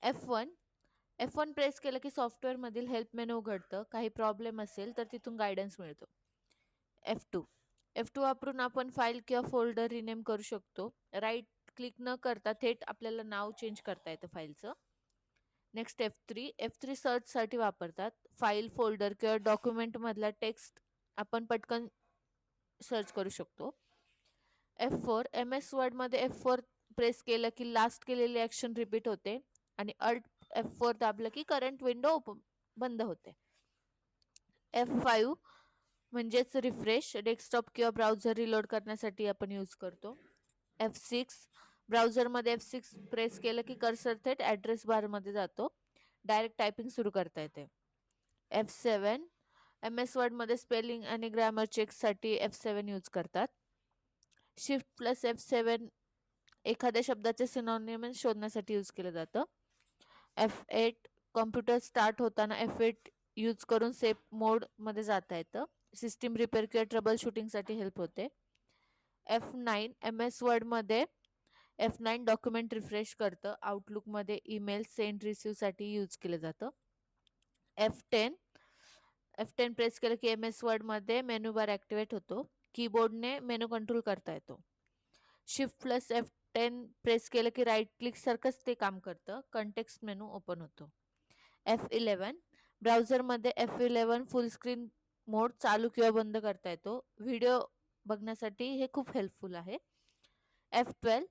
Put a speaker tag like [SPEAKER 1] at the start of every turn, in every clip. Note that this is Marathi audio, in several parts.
[SPEAKER 1] F1 F1 प्रेस केलं की सॉफ्टवेअरमधील हेल्प मेनू उघडतं. काही प्रॉब्लेम असेल तर तिथून गाईडन्स मिळतो. F2 F2 वापरून आपण फाईल किंवा फोल्डर रिनेम करू शकतो. राईट क्लिक न करता थेट आपल्याला नाव चेंज करता येतं फाईलचं. नेक्स्ट F3 सर्चसाठी वापरतात. फाईल, फोल्डर किंवा डॉक्युमेंटमधला टेक्स्ट आपण पटकन सर्च करू शकतो. F4 MS वर्डमध्ये F4 प्रेस केलं की लास्ट केलेली ॲक्शन रिपीट होते आणि अल्ट F4 दाबलं की करंट विंडो बंद होते. F5 म्हणजेच रिफ्रेश, डेस्कटॉप किंवा ब्राउझर रिलोड करण्यासाठी आपण यूज करतो. F6 ब्राउझरमध्ये F6 प्रेस केलं की कर्सर थेट ॲड्रेस बारमध्ये जातो. डायरेक्ट टायपिंग सुरू करता येते. F7 MS वर्डमध्ये स्पेलिंग आणि ग्रामर चेकसाठी F7 यूज करतात. शिफ्ट प्लस F7 एखाद्या शब्दाचे सिनॉनिमस शोधण्यासाठी यूज केलं जातं. F8 कॉम्प्युटर स्टार्ट होताना F8 यूज करून सेफ मोडमध्ये जाता येतं. सिस्टीम रिपेअर किंवा ट्रबल शूटिंगसाठी हेल्प होते. F9 MS वर्डमध्ये F9 document refresh करतं. आउटलुकमध्ये ईमेल सेंड रिसीव्हसाठी यूज केलं जातं. F10 प्रेस केलं की MS वर्डमध्ये मेनू बार ॲक्टिवेट होतो. कीबोर्डने मेनू कंट्रोल करता येतो. शिफ्ट प्लस F10 प्रेस केलं की राईट क्लिक सारखंच ते काम करतं. कंटेक्स्ट मेनू ओपन होतो. F11 ब्राउझरमध्ये F11 फुल स्क्रीन मोड चालू किंवा बंद करता येतो. व्हिडिओ बघण्यासाठी हे खूप हेल्पफुल आहे. F12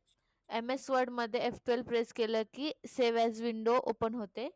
[SPEAKER 1] MS वर्डमध्ये F12 प्रेस केलं की सेव्ह ॲज विंडो ओपन होते.